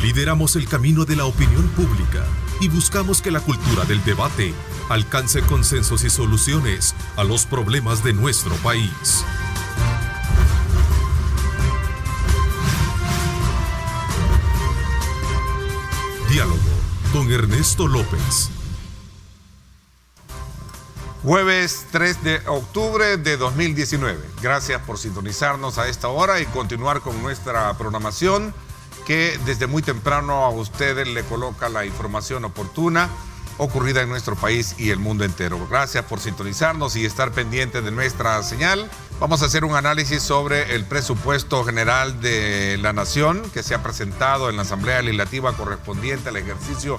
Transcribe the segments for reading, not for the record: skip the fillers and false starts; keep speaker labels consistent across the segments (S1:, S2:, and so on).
S1: Lideramos el camino de la opinión pública y buscamos que la cultura del debate alcance consensos y soluciones a los problemas de nuestro país. Diálogo con Ernesto López.
S2: Jueves 3 de octubre de 2019. Gracias por sintonizarnos a esta hora y continuar con nuestra programación que desde muy temprano a ustedes le coloca la información oportuna ocurrida en nuestro país y el mundo entero. Gracias por sintonizarnos y estar pendientes de nuestra señal. Vamos a hacer un análisis sobre el presupuesto general de la Nación que se ha presentado en la Asamblea Legislativa correspondiente al ejercicio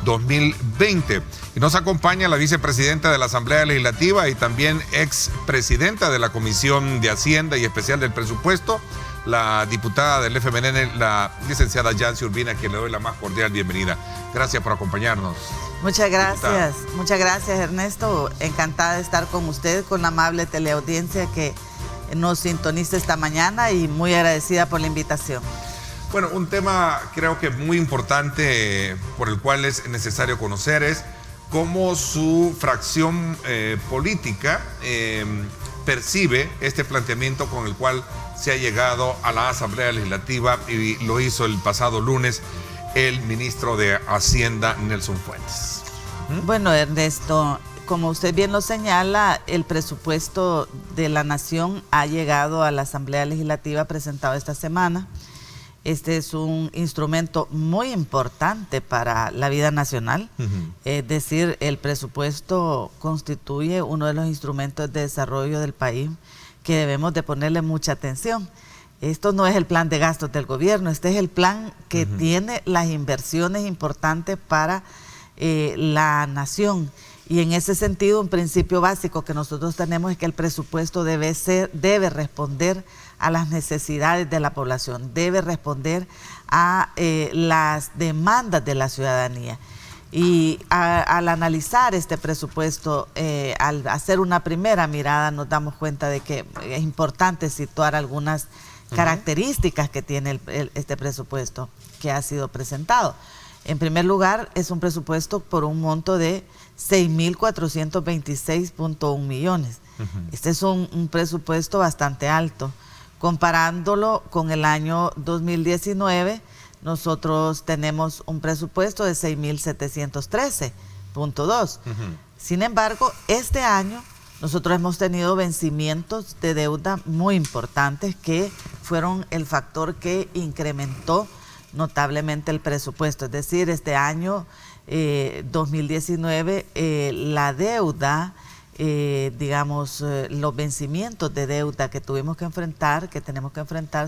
S2: 2020. Y nos acompaña la vicepresidenta de la Asamblea Legislativa y también expresidenta de la Comisión de Hacienda y Especial del Presupuesto, la diputada del FMLN, la licenciada Yancy Urbina, a quien le doy la más cordial bienvenida. Gracias por acompañarnos.
S3: Muchas gracias, muchas gracias, Ernesto. Encantada de estar con usted, con la amable teleaudiencia que nos sintoniza esta mañana y muy agradecida por la invitación.
S2: Bueno, un tema creo que muy importante por el cual es necesario conocer es cómo su fracción política percibe este planteamiento con el cual se ha llegado a la Asamblea Legislativa y lo hizo el pasado lunes el ministro de Hacienda, Nelson Fuentes.
S3: Bueno, Ernesto, como usted bien lo señala, el presupuesto de la Nación ha llegado a la Asamblea Legislativa presentado esta semana. Este es un instrumento muy importante para la vida nacional. Es decir, el presupuesto constituye uno de los instrumentos de desarrollo del país que debemos de ponerle mucha atención. Esto no es el plan de gastos del gobierno, este es el plan que tiene las inversiones importantes para la nación. Y en ese sentido, un principio básico que nosotros tenemos es que el presupuesto debe responder a las necesidades de la población, debe responder a las demandas de la ciudadanía. Y al analizar este presupuesto, al hacer una primera mirada, nos damos cuenta de que es importante situar algunas características que tiene este presupuesto que ha sido presentado. En primer lugar, es un presupuesto por un monto de 6.426.1 millones. Este es un presupuesto bastante alto. Comparándolo con el año 2019, nosotros tenemos un presupuesto de 6.713.2. Sin embargo, este año nosotros hemos tenido vencimientos de deuda muy importantes que fueron el factor que incrementó notablemente el presupuesto. Es decir, este año 2019 la deuda, los vencimientos de deuda que tenemos que enfrentar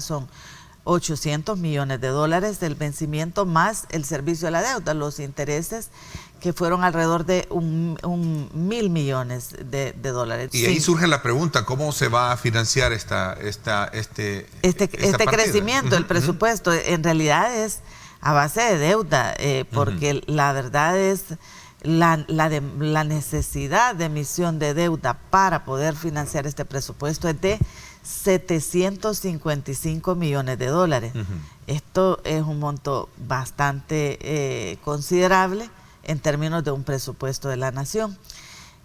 S3: son 800 millones de dólares del vencimiento más el servicio de la deuda, los intereses que fueron alrededor de 1.000 millones de dólares.
S2: Y ahí surge la pregunta, ¿cómo se va a financiar esta
S3: crecimiento del presupuesto? En realidad es a base de deuda, porque la verdad es la necesidad de emisión de deuda para poder financiar este presupuesto es de 755 millones de dólares. Esto es un monto bastante considerable en términos de un presupuesto de la Nación.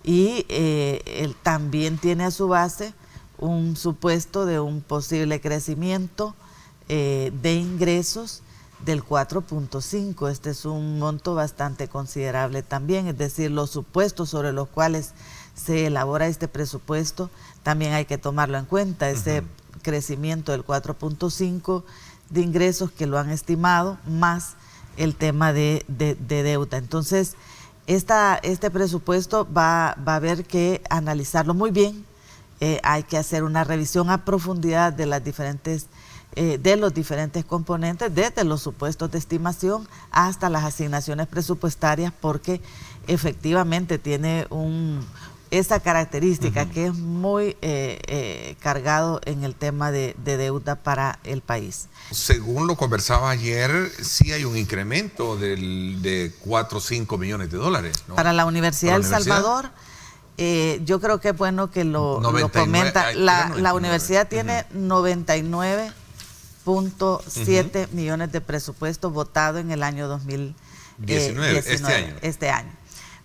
S3: Y él también tiene a su base un supuesto de un posible crecimiento de ingresos del 4.5. Este es un monto bastante considerable también, es decir, los supuestos sobre los cuales se elabora este presupuesto también hay que tomarlo en cuenta. Ese crecimiento del 4.5 de ingresos que lo han estimado, más el tema de deuda. Entonces, este presupuesto va a haber que analizarlo muy bien. Hay que hacer una revisión a profundidad de los diferentes componentes, desde los supuestos de estimación hasta las asignaciones presupuestarias, porque efectivamente tiene esa característica que es muy cargado en el tema de deuda para el país.
S2: Según lo conversaba ayer, sí hay un incremento de 4 o 5 millones de dólares, ¿no?
S3: Para la Universidad del Salvador, yo creo que es bueno que lo comenta. La universidad tiene 99 1.7 millones de presupuesto votado en el año 2019, este año.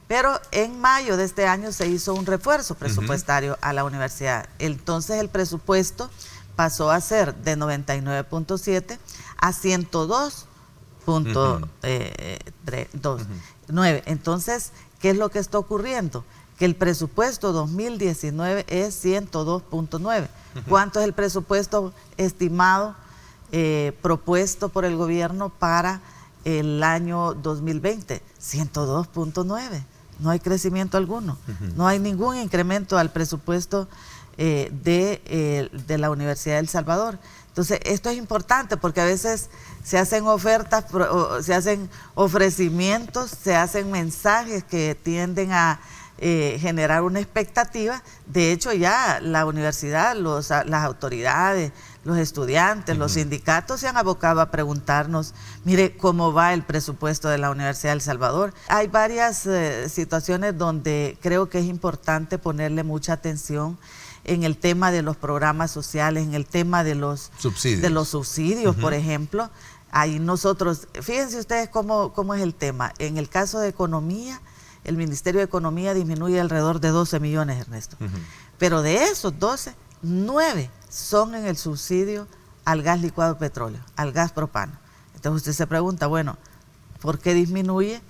S3: Pero en mayo de este año se hizo un refuerzo presupuestario a la universidad. Entonces el presupuesto pasó a ser de 99.7 a 102.9. Entonces, ¿qué es lo que está ocurriendo? Que el presupuesto 2019 es 102.9. ¿Cuánto es el presupuesto estimado propuesto por el gobierno para el año 2020? 102.9. No hay crecimiento alguno. No hay ningún incremento al presupuesto de la Universidad de El Salvador. Entonces, esto es importante porque a veces se hacen ofertas, se hacen ofrecimientos, se hacen mensajes que tienden a generar una expectativa. De hecho, ya la universidad, las autoridades, los estudiantes, los sindicatos se han abocado a preguntarnos, mire, ¿cómo va el presupuesto de la Universidad de El Salvador? Hay varias situaciones donde creo que es importante ponerle mucha atención en el tema de los programas sociales, en el tema de los subsidios, por ejemplo. Ahí nosotros, fíjense ustedes cómo es el tema. En el caso de Economía, el Ministerio de Economía disminuye alrededor de 12 millones, Ernesto. Pero de esos 12, 9 son en el subsidio al gas licuado de petróleo, al gas propano. Entonces usted se pregunta, bueno, ¿por qué disminuye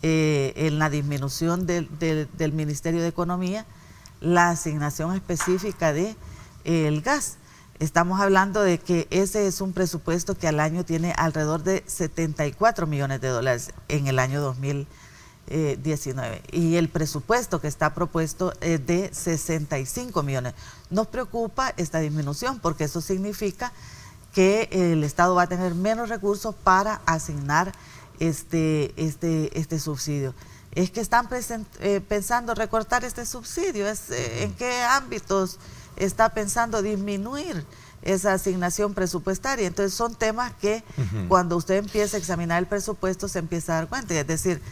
S3: en la disminución del Ministerio de Economía la asignación específica de el gas? Estamos hablando de que ese es un presupuesto que al año tiene alrededor de 74 millones de dólares en el año 2019. Y el presupuesto que está propuesto es de 65 millones. Nos preocupa esta disminución porque eso significa que el Estado va a tener menos recursos para asignar este subsidio. Es que están pensando recortar este subsidio. ¿En qué ámbitos está pensando disminuir esa asignación presupuestaria? Entonces son temas que cuando usted empieza a examinar el presupuesto se empieza a dar cuenta. Es decir,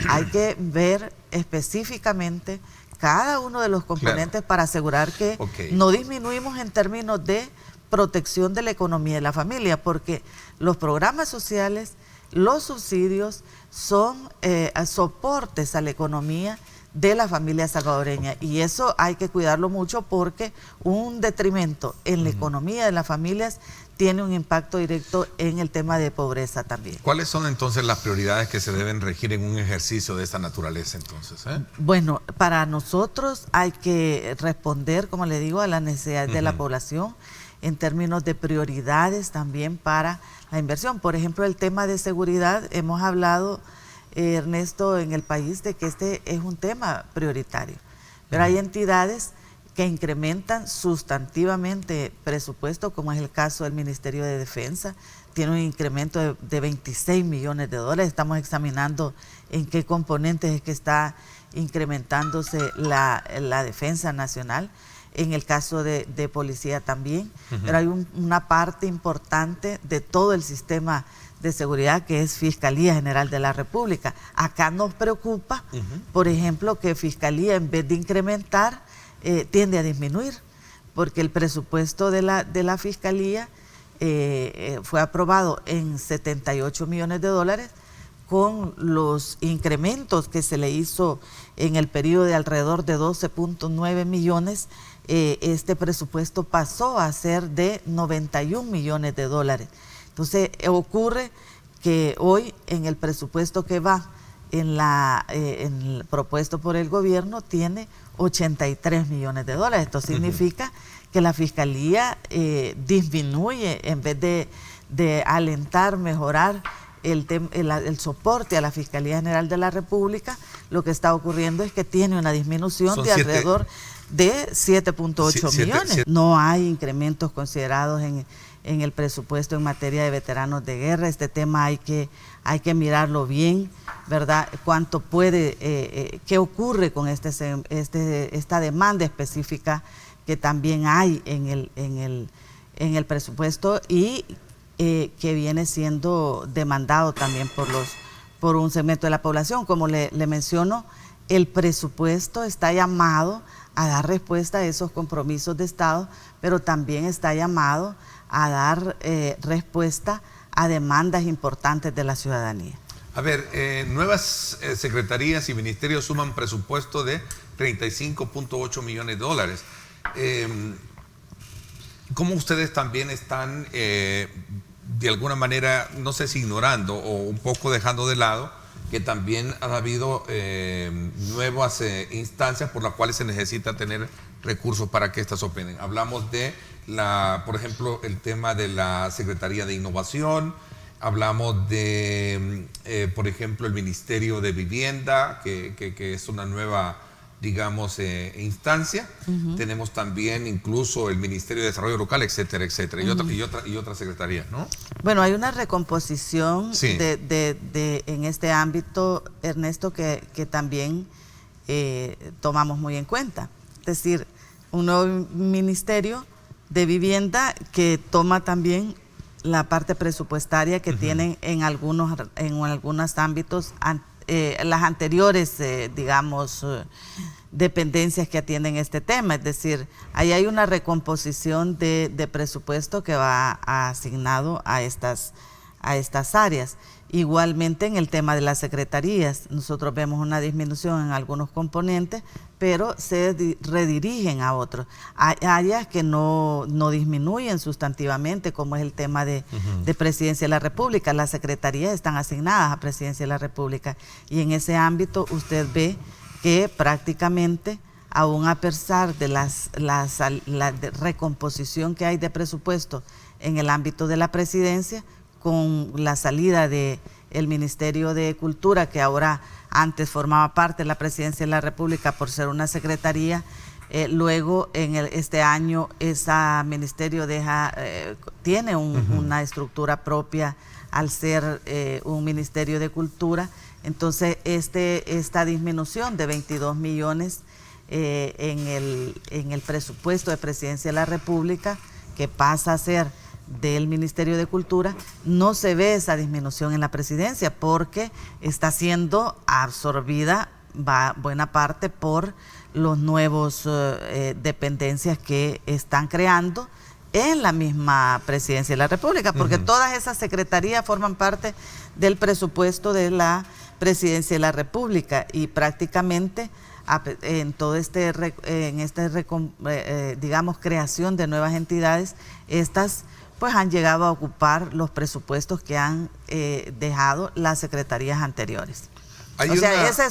S3: hay que ver específicamente cada uno de los componentes para asegurar que no disminuimos en términos de protección de la economía de la familia, porque los programas sociales, los subsidios son soportes a la economía de la familia salvadoreña, y eso hay que cuidarlo mucho porque un detrimento en la economía de las familias tiene un impacto directo en el tema de pobreza también.
S2: ¿Cuáles son entonces las prioridades que se deben regir en un ejercicio de esta naturaleza entonces?
S3: Bueno, para nosotros hay que responder, como le digo, a las necesidades de la población en términos de prioridades también para la inversión. Por ejemplo, el tema de seguridad, hemos hablado, Ernesto, en el país de que este es un tema prioritario, pero hay entidades que incrementan sustantivamente presupuesto, como es el caso del Ministerio de Defensa, tiene un incremento de 26 millones de dólares. Estamos examinando en qué componentes es que está incrementándose la defensa nacional. En el caso de policía también, pero hay una parte importante de todo el sistema de seguridad que es Fiscalía General de la República. Acá nos preocupa, por ejemplo, que Fiscalía en vez de incrementar, tiende a disminuir, porque el presupuesto de la Fiscalía fue aprobado en 78 millones de dólares, con los incrementos que se le hizo en el periodo de alrededor de 12.9 millones, este presupuesto pasó a ser de 91 millones de dólares. Entonces ocurre que hoy en el presupuesto que va en el propuesto por el gobierno tiene 83 millones de dólares. Esto significa que la Fiscalía disminuye, en vez de alentar, mejorar el soporte a la Fiscalía General de la República, lo que está ocurriendo es que tiene una disminución de alrededor de 7.8 millones. No hay incrementos considerados en el presupuesto en materia de veteranos de guerra. Este tema hay que mirarlo bien, ¿verdad? ¿Cuánto qué ocurre con esta demanda específica que también hay en el presupuesto y que viene siendo demandado también por un segmento de la población? Como le menciono, el presupuesto está llamado a dar respuesta a esos compromisos de Estado, pero también está llamado a dar respuesta a demandas importantes de la ciudadanía.
S2: A ver, nuevas secretarías y ministerios suman presupuesto de 35.8 millones de dólares. ¿Cómo ustedes también están, de alguna manera, no sé si ignorando o un poco dejando de lado, que también han habido nuevas instancias por las cuales se necesita tener recursos para que estas operen? Hablamos de, por ejemplo, el tema de la Secretaría de Innovación, hablamos de, por ejemplo, el Ministerio de Vivienda, que es una nueva, digamos, instancia. Tenemos también incluso el Ministerio de Desarrollo Local, etcétera, etcétera, y otras secretarías, ¿no?
S3: Bueno, hay una recomposición
S2: sí.
S3: en este ámbito, Ernesto, que también tomamos muy en cuenta. Es decir, un nuevo ministerio de vivienda que toma también la parte presupuestaria que tienen en algunos ámbitos las anteriores, digamos, dependencias que atienden este tema. Es decir, ahí hay una recomposición de presupuesto que va asignado a estas áreas. Igualmente en el tema de las secretarías, nosotros vemos una disminución en algunos componentes, pero se redirigen a otros. Hay áreas que no disminuyen sustantivamente, como es el tema de Presidencia de la República. Las secretarías están asignadas a Presidencia de la República y en ese ámbito usted ve que prácticamente, aún a pesar de la recomposición que hay de presupuesto en el ámbito de la presidencia, con la salida del Ministerio de Cultura, que ahora antes formaba parte de la Presidencia de la República por ser una secretaría, luego en este año ese ministerio tiene una estructura propia al ser un Ministerio de Cultura. Entonces esta disminución de 22 millones en el presupuesto de Presidencia de la República, que pasa a ser del Ministerio de Cultura, no se ve esa disminución en la presidencia porque está siendo absorbida buena parte por los nuevos dependencias que están creando en la misma Presidencia de la República, porque todas esas secretarías forman parte del presupuesto de la Presidencia de la República y prácticamente en todo digamos, creación de nuevas entidades, estas pues han llegado a ocupar los presupuestos que han dejado las secretarías anteriores. Esa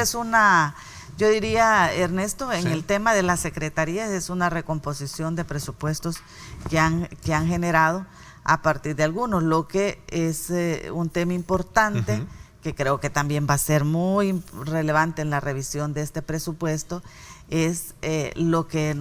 S3: es una, yo diría, Ernesto, en el tema de las secretarías es una recomposición de presupuestos que han generado a partir de algunos, lo que es un tema importante que creo que también va a ser muy relevante en la revisión de este presupuesto, es lo que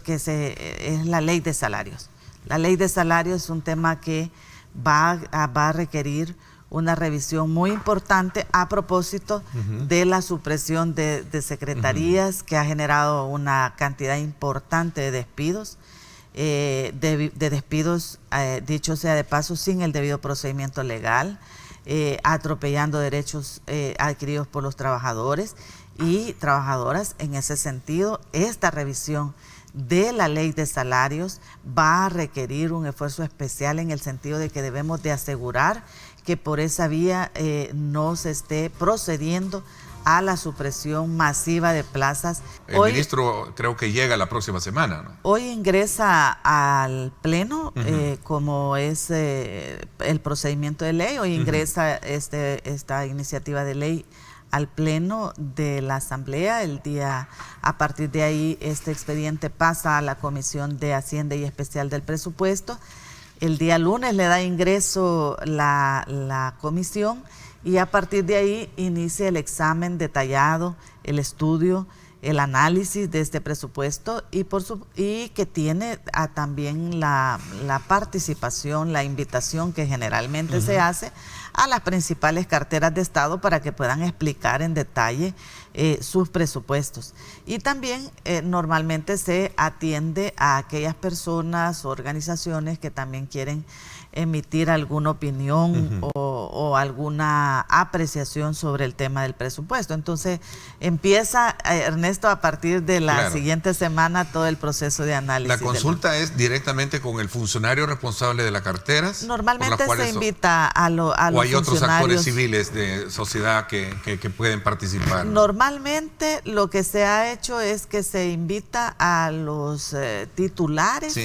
S3: es la ley de salarios. La ley de salarios es un tema que va a requerir una revisión muy importante a propósito de la supresión de secretarías que ha generado una cantidad importante de despidos, dicho sea de paso, sin el debido procedimiento legal, atropellando derechos adquiridos por los trabajadores y trabajadoras. En ese sentido, esta revisión de la ley de salarios va a requerir un esfuerzo especial en el sentido de que debemos de asegurar que por esa vía no se esté procediendo a la supresión masiva de plazas.
S2: El ministro creo que llega la próxima semana, ¿no?
S3: Hoy ingresa al Pleno, como es el procedimiento de ley, hoy ingresa esta iniciativa de ley al Pleno de la Asamblea. A partir de ahí, este expediente pasa a la Comisión de Hacienda y Especial del Presupuesto. El día lunes le da ingreso la comisión y a partir de ahí inicia el examen detallado, el estudio, el análisis de este presupuesto y que tiene también la participación, la invitación que generalmente se hace a las principales carteras de Estado para que puedan explicar en detalle sus presupuestos. Y también normalmente se atiende a aquellas personas o organizaciones que también quieren emitir alguna opinión o o alguna apreciación sobre el tema del presupuesto. Entonces empieza, Ernesto, a partir de la siguiente semana todo el proceso de análisis.
S2: ¿La consulta es directamente con el funcionario responsable de las carteras?
S3: Normalmente se invita a los funcionarios. ¿O
S2: hay otros actores civiles de sociedad que pueden participar?
S3: Normalmente lo que se ha hecho es que se invita a los titulares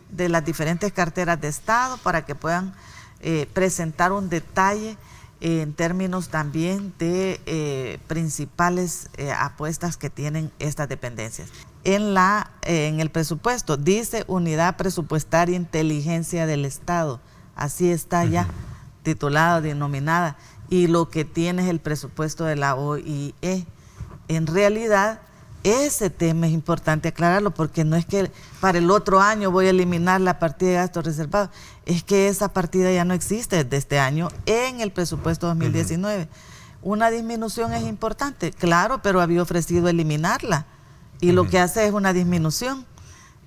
S3: de las diferentes carteras de Estado para que puedan presentar un detalle en términos también de principales apuestas que tienen estas dependencias. En el presupuesto dice Unidad Presupuestaria Inteligencia del Estado, así está ya titulada, denominada, y lo que tiene es el presupuesto de la OIE. En realidad, ese tema es importante aclararlo, porque no es que para el otro año voy a eliminar la partida de gastos reservados, es que esa partida ya no existe desde este año en el presupuesto 2019. Una disminución es importante, claro, pero había ofrecido eliminarla, y lo que hace es una disminución.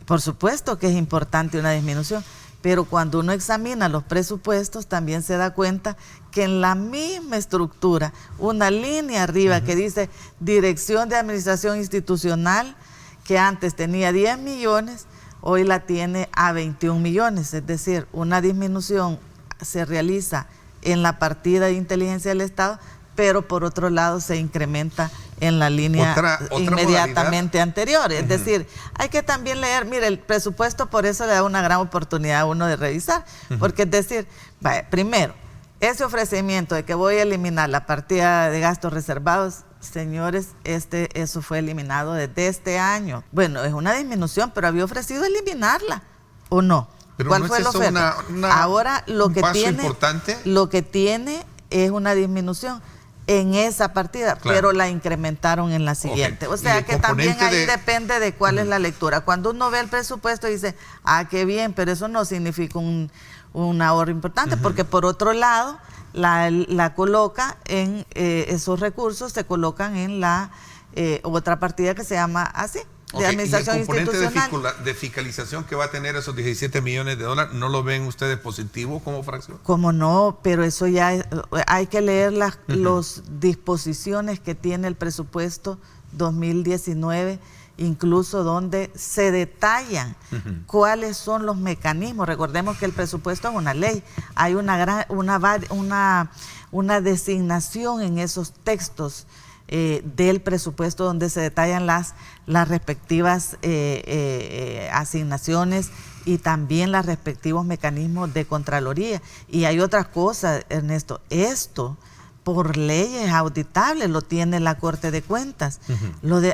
S3: Por supuesto que es importante una disminución, pero cuando uno examina los presupuestos también se da cuenta que en la misma estructura, una línea arriba que dice Dirección de Administración Institucional, que antes tenía 10 millones, hoy la tiene a 21 millones, es decir, una disminución se realiza en la partida de inteligencia del Estado, pero por otro lado se incrementa en la línea inmediatamente anterior. Es decir, hay que también leer, mire, el presupuesto por eso le da una gran oportunidad a uno de revisar, porque es decir, primero, ese ofrecimiento de que voy a eliminar la partida de gastos reservados, señores, eso fue eliminado desde este año. Bueno, es una disminución, pero había ofrecido eliminarla, ¿o no?
S2: Pero
S3: ¿cuál
S2: no
S3: fue
S2: es
S3: la
S2: eso
S3: oferta? Ahora lo que
S2: importante.
S3: Lo que tiene es una disminución en esa partida, pero la incrementaron en la siguiente. O sea que también ahí depende de cuál es la lectura. Cuando uno ve el presupuesto dice, qué bien, pero eso no significa un ahorro importante, porque por otro lado, la coloca en esos recursos, se colocan en la otra partida que se llama así, de administración institucional.
S2: ¿Y el componente de fiscalización que va a tener esos 17 millones de dólares, no lo ven ustedes positivo como fracción?
S3: Como no, pero eso ya hay que leer las disposiciones que tiene el presupuesto 2019, incluso donde se detallan cuáles son los mecanismos. Recordemos que el presupuesto es una ley, hay una designación en esos textos del presupuesto donde se detallan las respectivas asignaciones y también los respectivos mecanismos de Contraloría. Y hay otras cosas, Ernesto, esto por ley es auditable, lo tiene la Corte de Cuentas.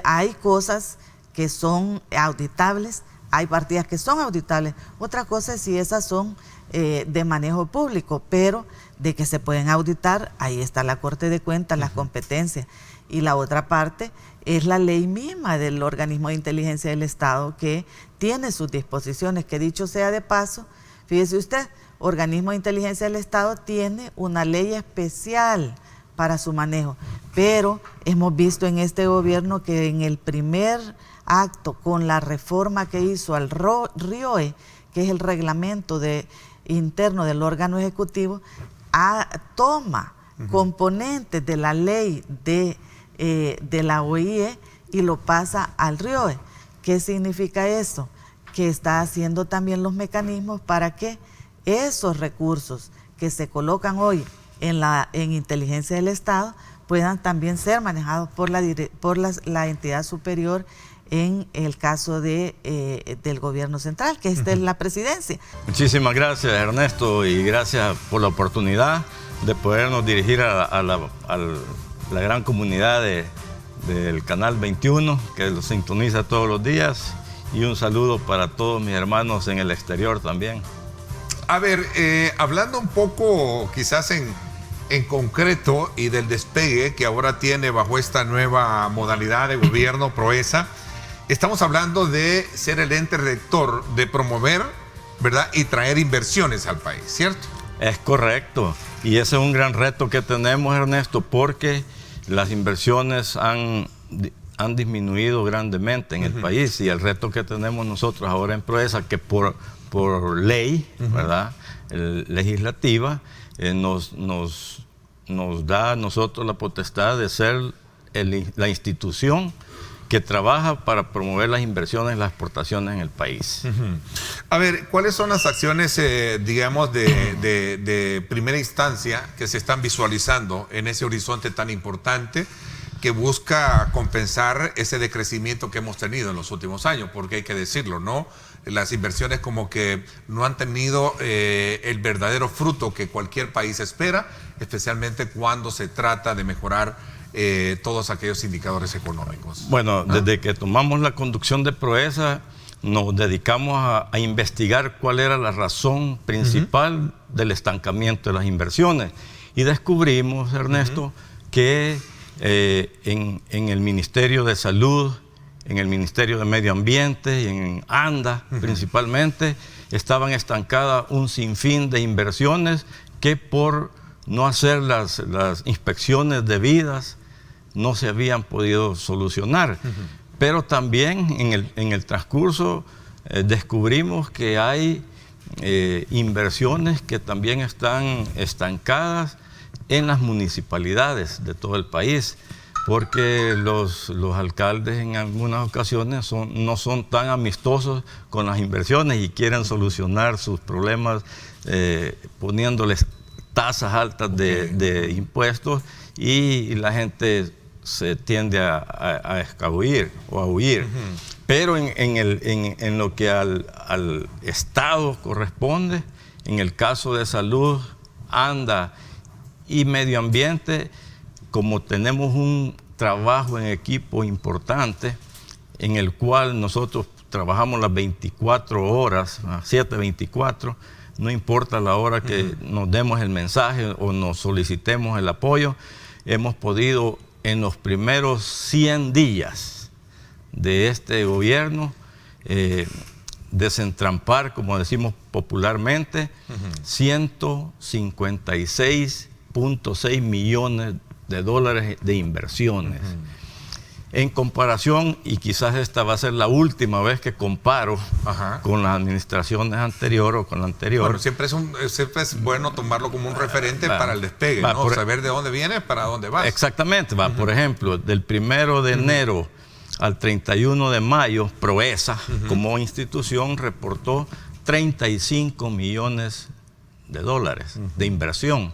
S3: Hay cosas que son auditables, hay partidas que son auditables, otra cosa es si esas son de manejo público, pero de que se pueden auditar, ahí está la Corte de Cuentas, las competencias. Y la otra parte es la ley misma del organismo de inteligencia del Estado, que tiene sus disposiciones, que dicho sea de paso, fíjese usted, organismo de inteligencia del Estado tiene una ley especial para su manejo, pero hemos visto en este gobierno que en el primer acto, con la reforma que hizo al RIOE, que es el reglamento interno del órgano ejecutivo, toma componentes de la ley de la OIE y lo pasa al RIOE. ¿Qué significa eso? Que está haciendo también los mecanismos para que esos recursos que se colocan hoy en inteligencia del Estado puedan también ser manejados por la entidad superior en el caso del gobierno central, que esta es la presidencia.
S4: Muchísimas gracias, Ernesto, y gracias por la oportunidad de podernos dirigir a la gran comunidad del Canal 21, que lo sintoniza todos los días, y un saludo para todos mis hermanos en el exterior también.
S2: A ver, hablando un poco quizás en concreto y del despegue que ahora tiene bajo esta nueva modalidad de gobierno Proesa, estamos hablando de ser el ente rector, de promover, ¿verdad?, y traer inversiones al país, ¿cierto?
S4: Es correcto, y ese es un gran reto que tenemos, Ernesto, porque las inversiones han disminuido grandemente en el país, y el reto que tenemos nosotros ahora en Proesa, que por ley, ¿verdad?, legislativa, nos nos da a nosotros la potestad de ser la institución que trabaja para promover las inversiones y las exportaciones en el país.
S2: A ver, ¿cuáles son las acciones, digamos, de primera instancia que se están visualizando en ese horizonte tan importante que busca compensar ese decrecimiento que hemos tenido en los últimos años? Porque hay que decirlo, ¿no? Las inversiones como que no han tenido el verdadero fruto que cualquier país espera, especialmente cuando se trata de mejorar todos aquellos indicadores económicos.
S4: Bueno, desde que tomamos la conducción de Proesa, nos dedicamos a investigar cuál era la razón principal del estancamiento de las inversiones. Y descubrimos, Ernesto, que en el Ministerio de Salud, en el Ministerio de Medio Ambiente y en ANDA principalmente, estaban estancadas un sinfín de inversiones que por no hacer las inspecciones debidas no se habían podido solucionar. Pero también en el transcurso descubrimos que hay inversiones que también están estancadas en las municipalidades de todo el país, porque los alcaldes en algunas ocasiones no son tan amistosos con las inversiones y quieren solucionar sus problemas poniéndoles tasas altas de impuestos, y la gente se tiende a escabullir o a huir. Pero en lo que al Estado corresponde, en el caso de salud, ANDA y medio ambiente, como tenemos un trabajo en equipo importante, en el cual nosotros trabajamos las 24 horas, 7/24, no importa la hora que nos demos el mensaje o nos solicitemos el apoyo, hemos podido en los primeros 100 días de este gobierno desentrampar, como decimos popularmente, 156.6 millones de dólares de inversiones. En comparación, y quizás esta va a ser la última vez que comparo con las administraciones anteriores o con la anterior.
S2: Bueno, siempre es bueno tomarlo como un referente para el despegue, ¿no? Saber de dónde viene, para dónde vas.
S4: Exactamente. Por ejemplo, del 1 de enero al 31 de mayo, Proesa, como institución, reportó 35 millones de dólares de inversión.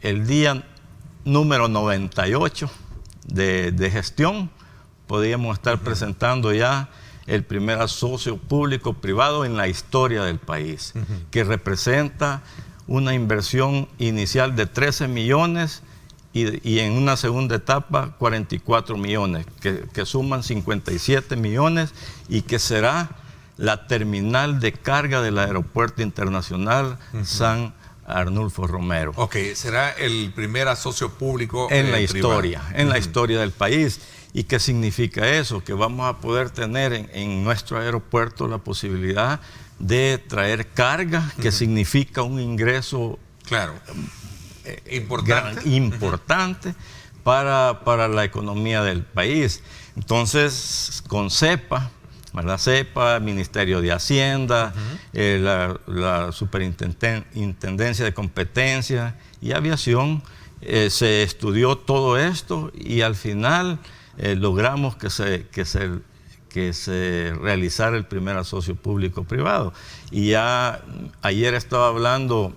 S4: El día número 98 de gestión, podíamos estar presentando ya el primer asocio público-privado en la historia del país, que representa una inversión inicial de 13 millones y en una segunda etapa 44 millones, que suman 57 millones y que será la terminal de carga del Aeropuerto Internacional San Arnulfo Romero.
S2: Ok, será el primer asocio público
S4: en la historia, en la historia del país. ¿Y qué significa eso? Que vamos a poder tener en nuestro aeropuerto la posibilidad de traer carga, que significa un ingreso importante para la economía del país. Entonces, con CEPA, ¿verdad? CEPA, Ministerio de Hacienda, la Superintendencia de Competencia y Aviación, se estudió todo esto y al final logramos que se realizara el primer asocio público-privado. Y ya ayer estaba hablando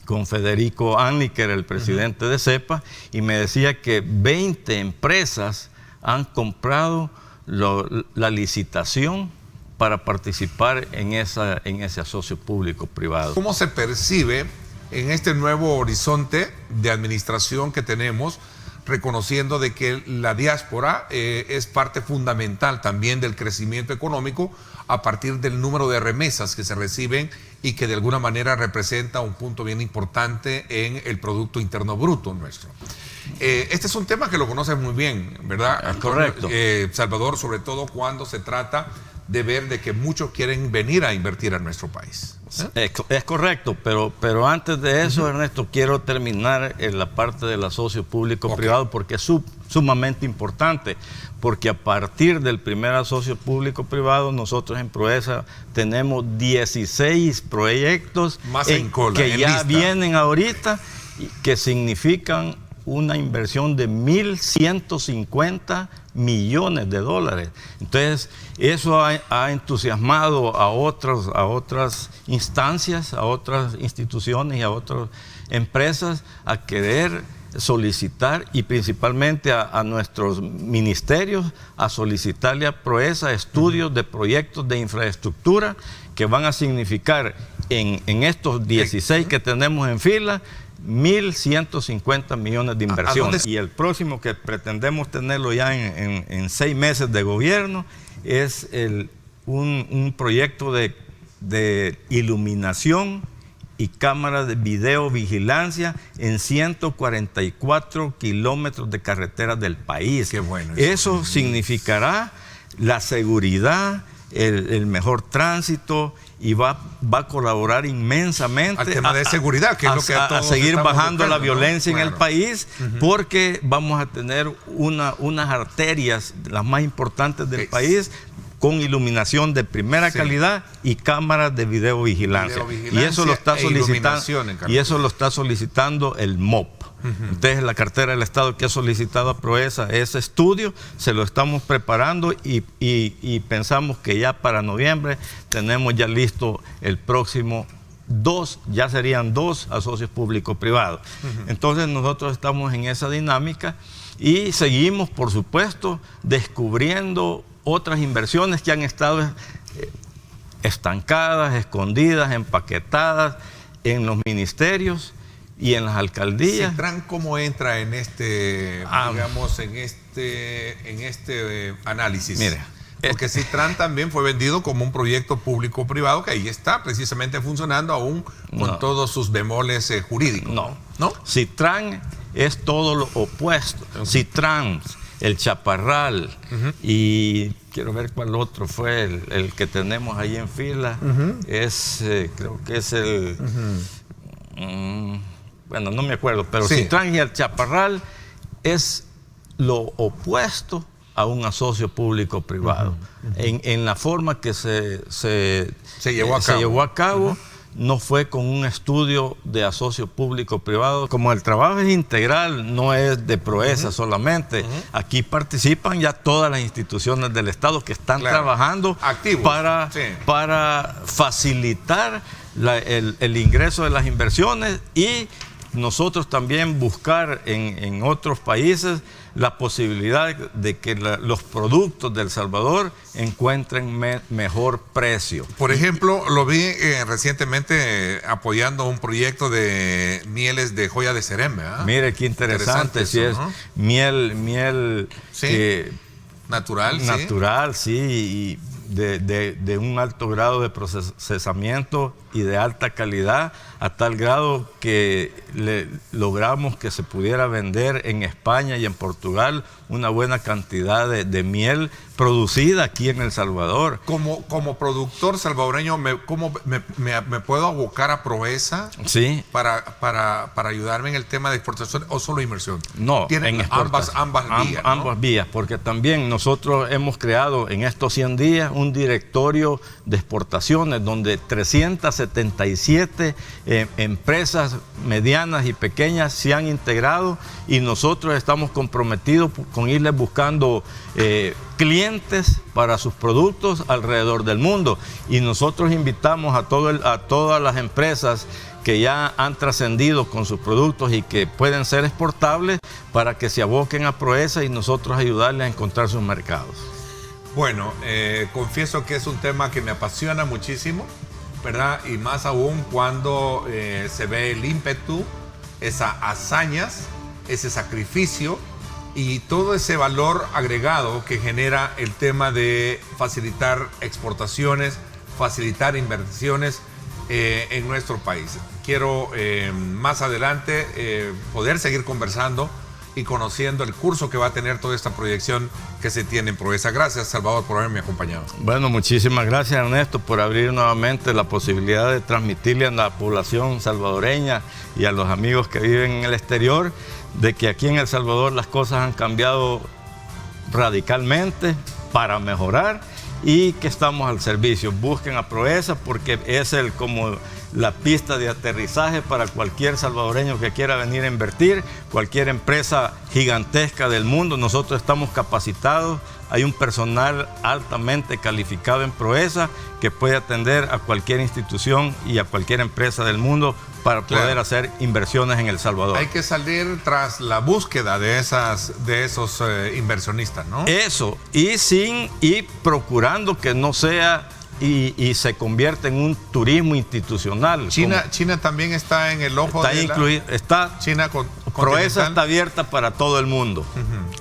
S4: con Federico Anliker, el presidente de CEPA, y me decía que 20 empresas han comprado la licitación para participar en ese asocio público-privado.
S2: ¿Cómo se percibe en este nuevo horizonte de administración que tenemos, reconociendo de que la diáspora es parte fundamental también del crecimiento económico a partir del número de remesas que se reciben y que de alguna manera representa un punto bien importante en el Producto Interno Bruto nuestro? Este es un tema que lo conoces muy bien, ¿verdad?
S4: Es correcto.
S2: Salvador, sobre todo cuando se trata de ver de que muchos quieren venir a invertir a nuestro país.
S4: Es correcto, pero antes de eso, Ernesto, quiero terminar en la parte del asocio público-privado porque es sumamente importante, porque a partir del primer asocio público-privado nosotros en Proesa tenemos 16 proyectos
S2: que
S4: ya vienen ahorita que significan una inversión de 1.150 millones de dólares. Entonces, eso ha entusiasmado a otras instancias, a otras instituciones y a otras empresas a querer solicitar, y principalmente a nuestros ministerios, a solicitarle a PROESA estudios de proyectos de infraestructura que van a significar en estos 16 que tenemos en fila, 1.150 millones de inversiones. Y el próximo, que pretendemos tenerlo ya en 6 meses de gobierno, es un proyecto de iluminación y cámaras de videovigilancia en 144 kilómetros de carreteras del país.
S2: Qué bueno.
S4: Eso significará la seguridad, el mejor tránsito, y va a colaborar inmensamente
S2: al tema de seguridad, que es lo que
S4: a seguir bajando la violencia en
S2: Claro.
S4: el país, porque vamos a tener unas arterias, las más importantes del país, con iluminación de primera calidad y cámaras de videovigilancia. Y eso lo está solicitando el MOP. Entonces, la cartera del Estado que ha solicitado a PROESA ese estudio, se lo estamos preparando y pensamos que ya para noviembre tenemos ya listo el próximo ya serían 2 asocios público-privados. Entonces, nosotros estamos en esa dinámica y seguimos, por supuesto, descubriendo otras inversiones que han estado estancadas, escondidas, empaquetadas en los ministerios y en las alcaldías.
S2: ¿Citran cómo entra en digamos, en este análisis?
S4: Mire,
S2: porque Citran también fue vendido como un proyecto público-privado que ahí está precisamente funcionando aún con todos sus bemoles jurídicos.
S4: No. Citran es todo lo opuesto. Citran, el Chaparral, y quiero ver cuál otro fue el que tenemos ahí en fila. Creo que es el... bueno, no me acuerdo, pero Citran y el Chaparral es lo opuesto a un asocio público-privado. En la forma que se llevó a cabo. No fue con un estudio de asocio público-privado. Como el trabajo es integral, no es de PROESA solamente. Aquí participan ya todas las instituciones del Estado que están trabajando para facilitar el ingreso de las inversiones, y nosotros también buscar en otros países la posibilidad de que los productos de El Salvador encuentren mejor precio.
S2: Por ejemplo, lo vi recientemente apoyando un proyecto de mieles de joya de Cerem, ¿verdad?
S4: Mire, qué interesante, si es miel natural, sí, y de un alto grado de procesamiento y de alta calidad, a tal grado que logramos que se pudiera vender en España y en Portugal una buena cantidad de miel producida aquí en El Salvador.
S2: Como productor salvadoreño, ¿me puedo abocar a PROESA para ayudarme en el tema de exportación o solo inversión?
S4: No,
S2: tienen ambas vías.
S4: Ambas vías, porque también nosotros hemos creado en estos 100 días un directorio de exportaciones donde 377 empresas medianas y pequeñas se han integrado, y nosotros estamos comprometidos con irles buscando clientes para sus productos alrededor del mundo, y nosotros invitamos a todas las empresas que ya han trascendido con sus productos y que pueden ser exportables para que se aboquen a PROESA y nosotros ayudarles a encontrar sus mercados.
S2: Bueno, confieso que es un tema que me apasiona muchísimo, ¿verdad? Y más aún cuando se ve el ímpetu, esas hazañas, ese sacrificio y todo ese valor agregado que genera el tema de facilitar exportaciones, facilitar inversiones en nuestro país. Quiero más adelante poder seguir conversando y conociendo el curso que va a tener toda esta proyección que se tiene en PROESA. Gracias, Salvador, por haberme acompañado.
S4: Bueno, muchísimas gracias, Ernesto, por abrir nuevamente la posibilidad de transmitirle a la población salvadoreña y a los amigos que viven en el exterior de que aquí en El Salvador las cosas han cambiado radicalmente para mejorar y que estamos al servicio. Busquen a PROESA porque es como la pista de aterrizaje para cualquier salvadoreño que quiera venir a invertir, cualquier empresa gigantesca del mundo. Nosotros estamos capacitados, hay un personal altamente calificado en Proesa que puede atender a cualquier institución y a cualquier empresa del mundo para poder hacer inversiones en El Salvador.
S2: Hay que salir tras la búsqueda de esos inversionistas, ¿no?
S4: Eso, y procurando que no sea y se convierta en un turismo institucional.
S2: China también está en el ojo
S4: está incluido,
S2: China
S4: Proesa está abierta para todo el mundo.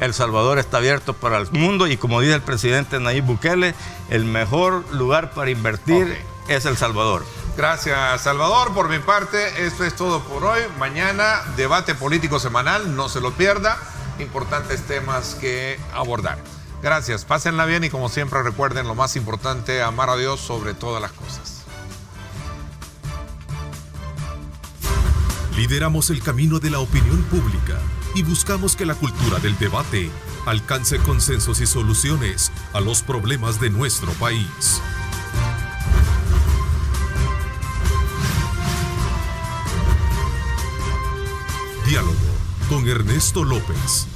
S4: El Salvador está abierto para el mundo y como dice el presidente Nayib Bukele, el mejor lugar para invertir es El Salvador.
S2: Gracias, Salvador. Por mi parte, esto es todo por hoy. Mañana, debate político semanal, no se lo pierda. Importantes temas que abordar. Gracias, pásenla bien y como siempre recuerden lo más importante, amar a Dios sobre todas las cosas.
S1: Lideramos el camino de la opinión pública y buscamos que la cultura del debate alcance consensos y soluciones a los problemas de nuestro país. Diálogo con Ernesto López.